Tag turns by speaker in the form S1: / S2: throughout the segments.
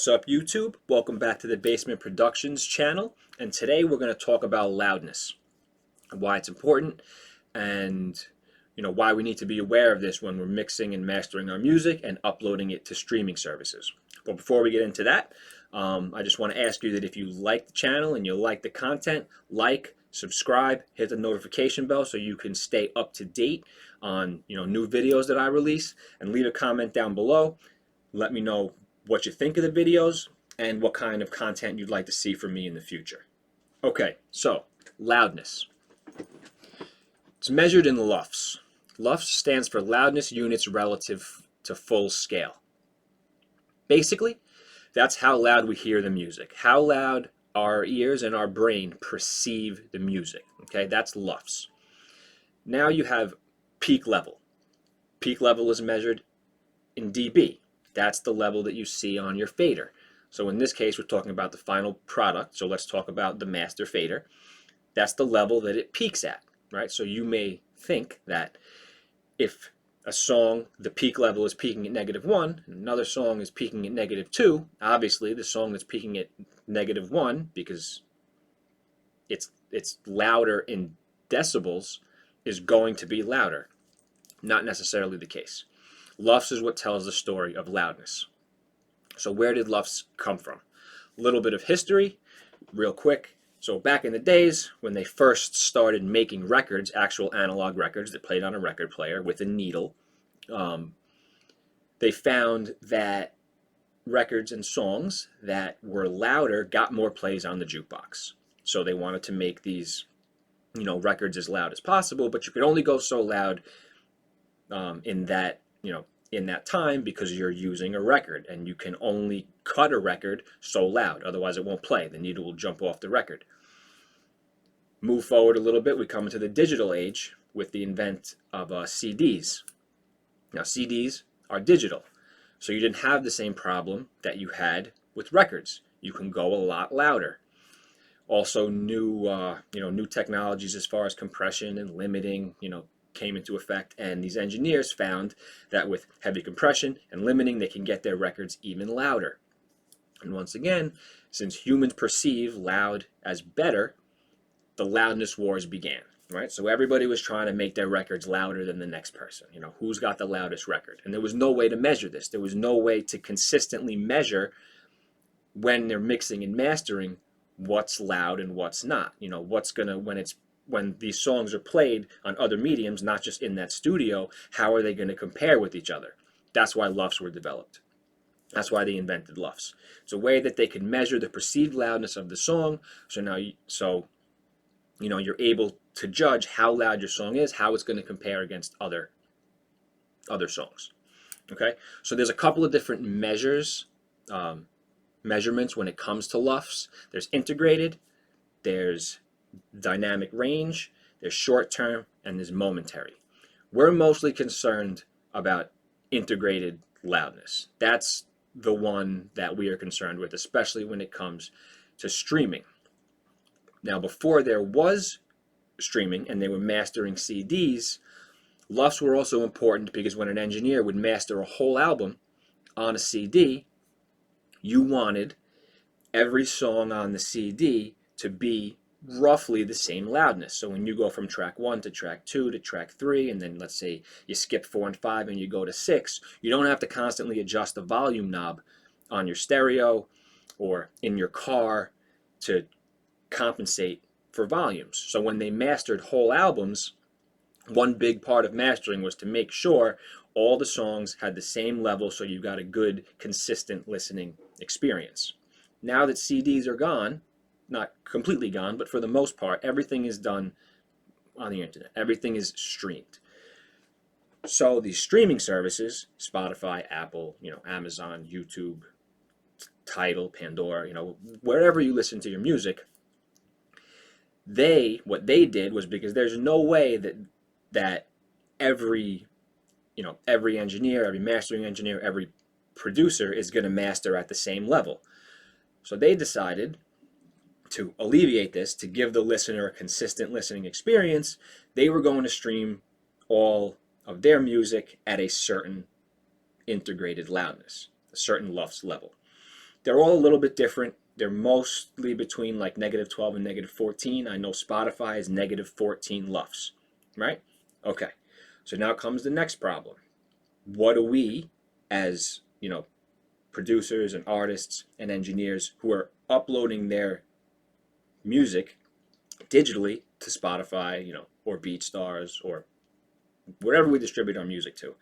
S1: What's up, YouTube? Welcome back to the Basement Productions channel, and today we're going to talk about loudness, why it's important, and why we need to be aware of this when we're mixing and mastering our music and uploading it to streaming services. But before we get into that, I just want to ask you that if you like the channel and you like the content, like, subscribe, hit the notification bell so you can stay up to date on new videos that I release, and leave a comment down below. Let me know what you think of the videos and what kind of content you'd like to see from me in the future. Okay, so loudness. It's measured in Lufs. Lufs stands for loudness units relative to full scale. Basically, that's how loud we hear the music, how loud our ears and our brain perceive the music. Okay, that's Lufs. Now you have peak level. Peak level is measured in dB. That's the level that you see on your fader. So in this case, we're talking about the final product. So let's talk about the master fader. That's the level that it peaks at, right? So you may think that if a song, the peak level is peaking at -1, and another song is peaking at -2, obviously the song that's peaking at -1, because it's louder in decibels, is going to be louder. Not necessarily the case. Lufs is what tells the story of loudness. So where did Lufs come from? A little bit of history, real quick. So back in the days when they first started making records, actual analog records that played on a record player with a needle, they found that records and songs that were louder got more plays on the jukebox. So they wanted to make these, records as loud as possible, but you could only go so loud in that time, because you're using a record, and you can only cut a record so loud, otherwise it won't play. The needle will jump off the record. Move forward a little bit, we come into the digital age with the invent of CDs. Now CDs are digital, so you didn't have the same problem that you had with records. You can go a lot louder. Also new technologies as far as compression and limiting, came into effect, and these engineers found that with heavy compression and limiting, they can get their records even louder. And once again, since humans perceive loud as better, the loudness wars began, right? So everybody was trying to make their records louder than the next person. Who's got the loudest record? And there was no way to measure this. There was no way to consistently measure when they're mixing and mastering what's loud and what's not. When these songs are played on other mediums, not just in that studio, how are they going to compare with each other? That's why Lufs were developed. That's why they invented Lufs. It's a way that they can measure the perceived loudness of the song. So now, you're able to judge how loud your song is, how it's going to compare against other songs. Okay, so there's a couple of different measurements when it comes to Lufs. There's integrated, there's dynamic range, there's short term, and there's momentary. We're mostly concerned about integrated loudness. That's the one that we are concerned with, especially when it comes to streaming. Now, before there was streaming and they were mastering CDs, Lufs were also important because when an engineer would master a whole album on a CD, you wanted every song on the CD to be roughly the same loudness. So when you go from track 1 to track 2 to track 3, and then let's say you skip 4 and 5 and you go to 6, you don't have to constantly adjust the volume knob on your stereo or in your car to compensate for volumes. So when they mastered whole albums, one big part of mastering was to make sure all the songs had the same level, so you got a good, consistent listening experience. Now that CDs are gone, not completely gone, but for the most part, everything is done on the internet. Everything is streamed. So these streaming services, Spotify, Apple, Amazon, YouTube, Tidal, Pandora, wherever you listen to your music, what they did was, because there's no way that every engineer, every mastering engineer, every producer is going to master at the same level. So they decided to alleviate this, to give the listener a consistent listening experience. They were going to stream all of their music at a certain integrated loudness, a certain Lufs level. They're all a little bit different. They're mostly between like -12 and -14. I know Spotify is -14 Lufs, right? Okay. So now comes the next problem. What do we, as producers and artists and engineers who are uploading their music digitally to Spotify, or BeatStars, or whatever we distribute our music to,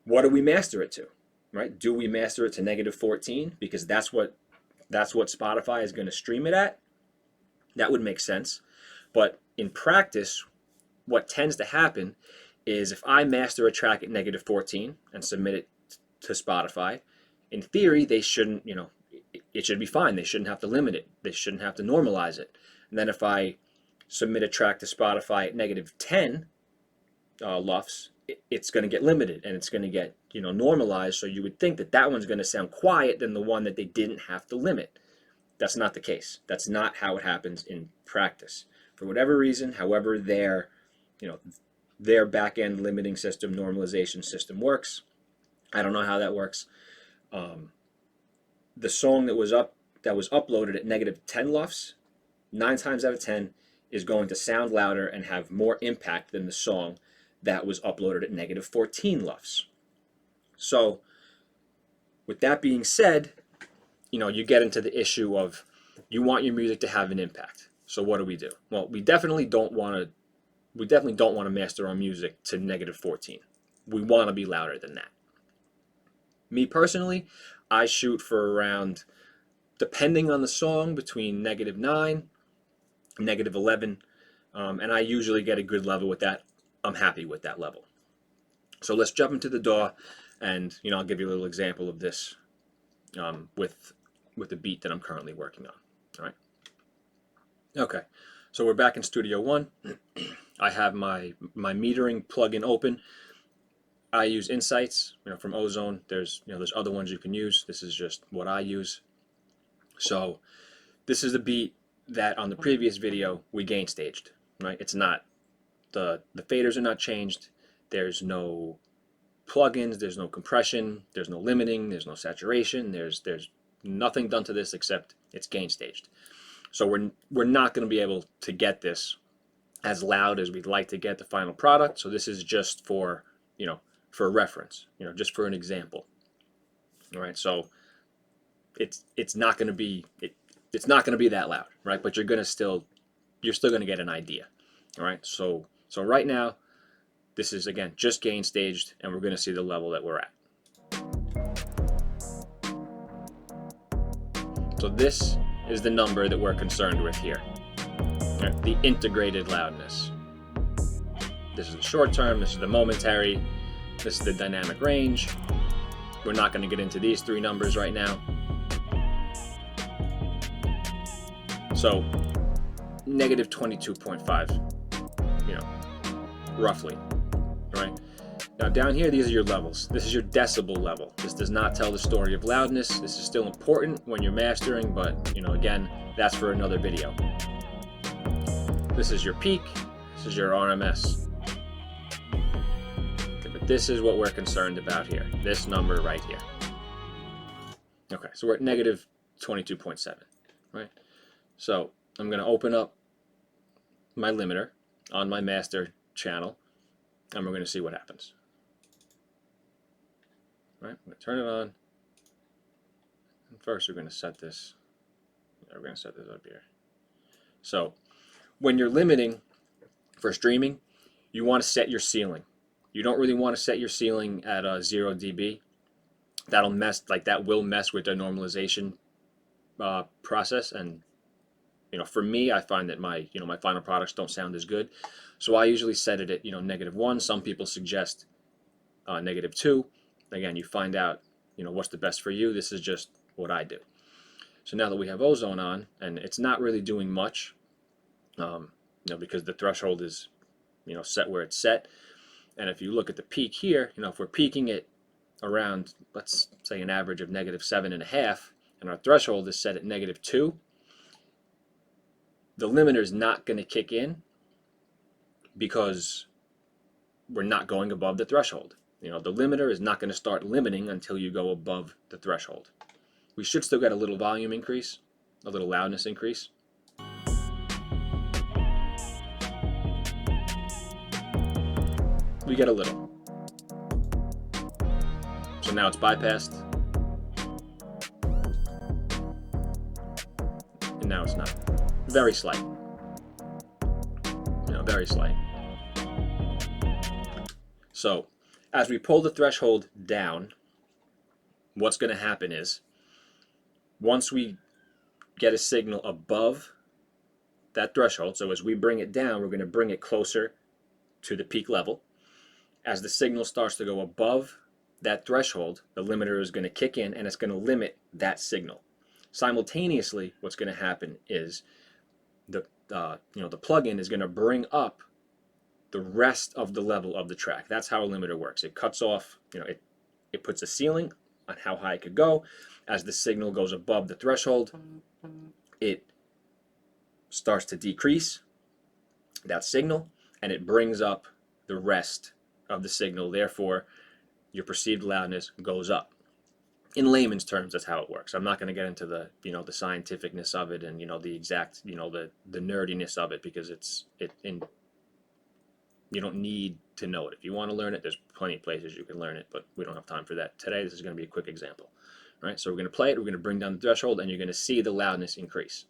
S1: what do we master it to, right? Do we master it to -14 because that's what Spotify is going to stream it at? That would make sense. But in practice, what tends to happen is if I master a track at -14 and submit it to Spotify, in theory, they shouldn't, it should be fine. They shouldn't have to limit it. They shouldn't have to normalize it. And then if I submit a track to Spotify at -10 Lufs, it's going to get limited and it's going to get, normalized. So you would think that that one's going to sound quiet than the one that they didn't have to limit. That's not the case. That's not how it happens in practice. For whatever reason, however their back-end limiting system, normalization system works, I don't know how that works. The song that was uploaded at -10 Lufs, 9 times out of 10 is going to sound louder and have more impact than the song that was uploaded at -14 Lufs. So with that being said, you get into the issue of you want your music to have an impact. So what do? Well, we definitely don't want to master our music to -14. We want to be louder than that. Me personally, I shoot for around, depending on the song, between -9, -11, and I usually get a good level with that. I'm happy with that level. So let's jump into the DAW, and I'll give you a little example of this with the beat that I'm currently working on. All right. Okay. So we're back in Studio One. I have my metering plugin open. I use Insights, from Ozone. There's other ones you can use. This is just what I use. So this is the beat that on the previous video we gain staged, right? It's not, the faders are not changed. There's no plugins, there's no compression, there's no limiting, there's no saturation, there's nothing done to this except it's gain staged. So we're not going to be able to get this as loud as we'd like to get the final product. So this is just for for reference, just for an example. All right, so it's not going to be that loud, right? But you're still going to get an idea. All right, so right now this is again just gain staged, and we're going to see the level that we're at. So this is the number that we're concerned with here, right? The integrated loudness. This is the short term, this is the momentary, this is the dynamic range. We're not going to get into these three numbers right now. So -22.5, roughly, right? Now down here, these are your levels. This is your decibel level. This does not tell the story of loudness. This is still important when you're mastering, but again, that's for another video. This is your peak. This is your RMS. Okay, but this is what we're concerned about here. This number right here. Okay, so we're at -22.7, right? So I'm going to open up my limiter on my master channel, and we're going to see what happens. Right, I'm going to turn it on. And first, we're going to set this. We're going to set this up here. So, when you're limiting for streaming, you want to set your ceiling. You don't really want to set your ceiling at 0 dB. That will mess with the normalization process. And for me, I find that my my final products don't sound as good. So I usually set it at -1. Some people suggest -2. Again, you find out what's the best for you. This is just what I do. So now that we have Ozone on, and it's not really doing much, because the threshold is set where it's set. And if you look at the peak here, if we're peaking it around, let's say, an average of -7.5, and our threshold is set at -2, the limiter is not going to kick in because we're not going above the threshold. The limiter is not going to start limiting until you go above the threshold. we should still get a little volume increase, a little loudness increase. We get a little. So now it's bypassed. And now it's not. Very slight. Very slight. So as we pull the threshold down, what's going to happen is, once we get a signal above that threshold, so as we bring it down, we're going to bring it closer to the peak level. As the signal starts to go above that threshold, the limiter is going to kick in and it's going to limit that signal. Simultaneously, what's going to happen is the plugin is going to bring up the rest of the level of the track. That's how a limiter works. It cuts off, it puts a ceiling on how high it could go. As the signal goes above the threshold, it starts to decrease that signal, and it brings up the rest of the signal. Therefore, your perceived loudness goes up. In layman's terms, that's how it works. I'm not going to get into the the scientificness of it and the exact the nerdiness of it, because you don't need to know it. If you want to learn it, there's plenty of places you can learn it, but we don't have time for that today. This is going to be a quick example. All right, so we're going to play it, we're going to bring down the threshold, and you're going to see the loudness increase.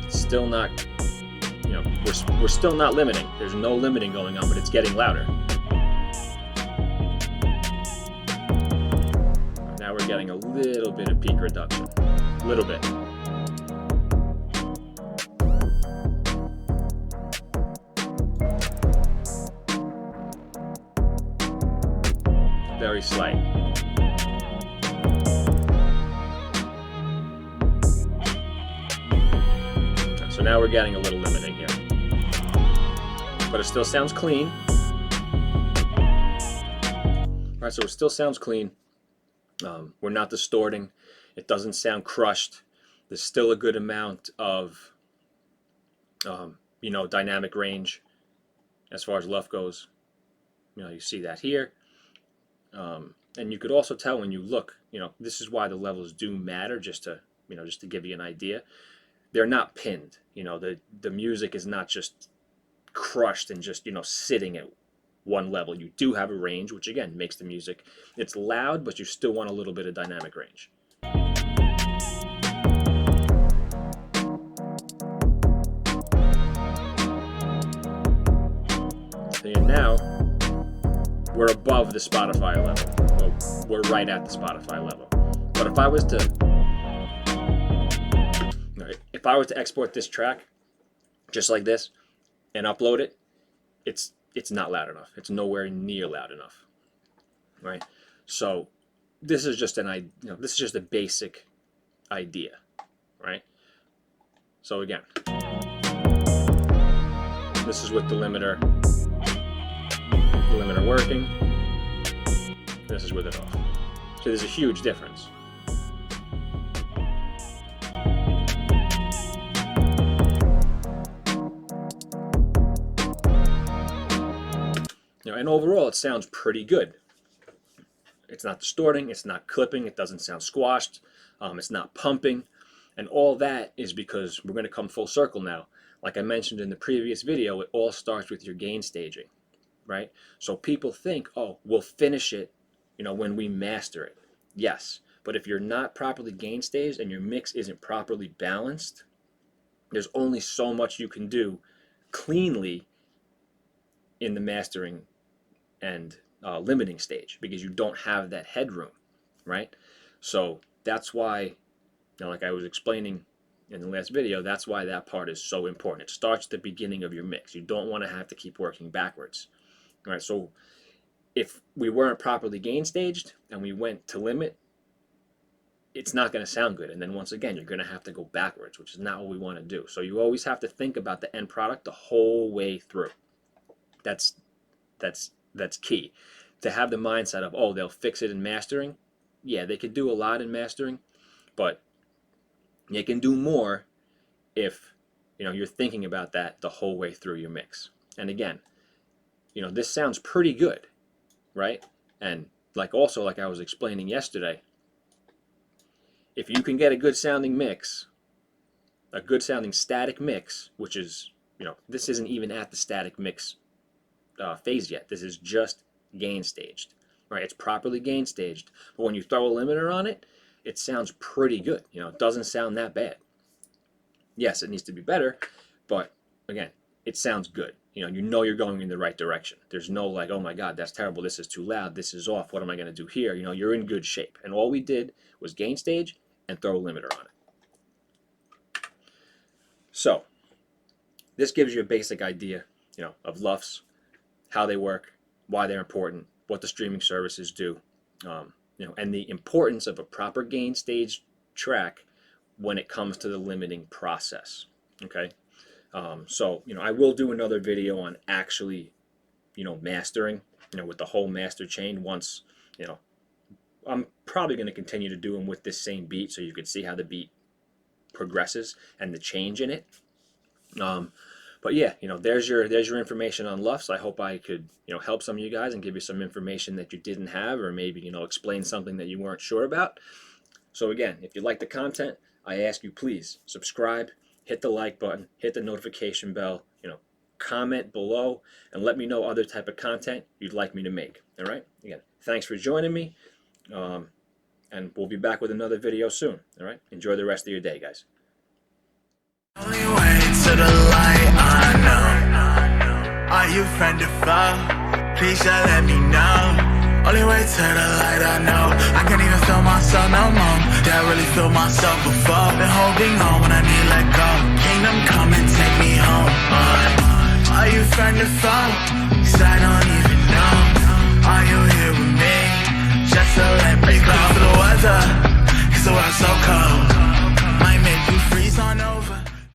S1: It's still not, we're still not limiting. There's no limiting going on, but it's getting louder. Now we're getting a little bit of peak reduction. A little bit. Very slight. So now we're getting a little limiting here. But it still sounds clean. Alright, so it still sounds clean. We're not distorting. It doesn't sound crushed. There's still a good amount of dynamic range as far as Lufs goes. You see that here. And you could also tell when you look, this is why the levels do matter, just to give you an idea. They're not pinned. The music is not just crushed and just, sitting at one level. You do have a range, which again makes the music, it's loud, but you still want a little bit of dynamic range. And now we're above the Spotify level. Well, we're right at the Spotify level. But if I was to export this track just like this and upload it, it's not loud enough. It's nowhere near loud enough. Right? So this is just this is just a basic idea, right? So again, this is with the limiter working. This is with it off. So there's a huge difference. And overall, it sounds pretty good. It's not distorting, it's not clipping, it doesn't sound squashed, it's not pumping, and all that is because we're going to come full circle now. Like I mentioned in the previous video, it all starts with your gain staging, right? So people think, oh, we'll finish it, when we master it. Yes, but if you're not properly gain staged and your mix isn't properly balanced, there's only so much you can do cleanly in the mastering and limiting stage, because you don't have that headroom, right? So that's why, like I was explaining in the last video, that's why that part is so important. It starts at the beginning of your mix. You don't want to have to keep working backwards. All right, so if we weren't properly gain staged and we went to limit, it's not going to sound good. And then once again, you're going to have to go backwards, which is not what we want to do. So you always have to think about the end product the whole way through. That's key. To have the mindset of, oh, they'll fix it in mastering. Yeah, they could do a lot in mastering, but they can do more if you're thinking about that the whole way through your mix. And again, this sounds pretty good. right? And like I was explaining yesterday, if you can get a good sounding mix, a good sounding static mix, which is, this isn't even at the static mix phase yet. This is just gain staged, right? It's properly gain staged, but when you throw a limiter on it, it sounds pretty good. It doesn't sound that bad. Yes, it needs to be better, but again, it sounds good. You know you're going in the right direction. There's no like, oh my God, that's terrible. This is too loud. This is off. What am I going to do here? You're in good shape. And all we did was gain stage and throw a limiter on it. So this gives you a basic idea, of Lufs, how they work, why they're important, what the streaming services do, and the importance of a proper gain stage track when it comes to the limiting process. Okay. So, I will do another video on actually, mastering, with the whole master chain once, I'm probably going to continue to do them with this same beat so you can see how the beat progresses and the change in it. But yeah, there's your information on Lufs. I hope I could, help some of you guys and give you some information that you didn't have, or maybe, explain something that you weren't sure about. So again, if you like the content, I ask you please subscribe, hit the like button, hit the notification bell, comment below, and let me know other type of content you'd like me to make. All right? Again, thanks for joining me, and we'll be back with another video soon. All right? Enjoy the rest of your day, guys.
S2: Only way to the light, I know. Are you friend or foe? Please just let me know. Only way to the light, I know. I can't even feel myself no more. Did I really feel myself before? Been holding on when I need let go. Kingdom come and take me home. Are you friend or foe?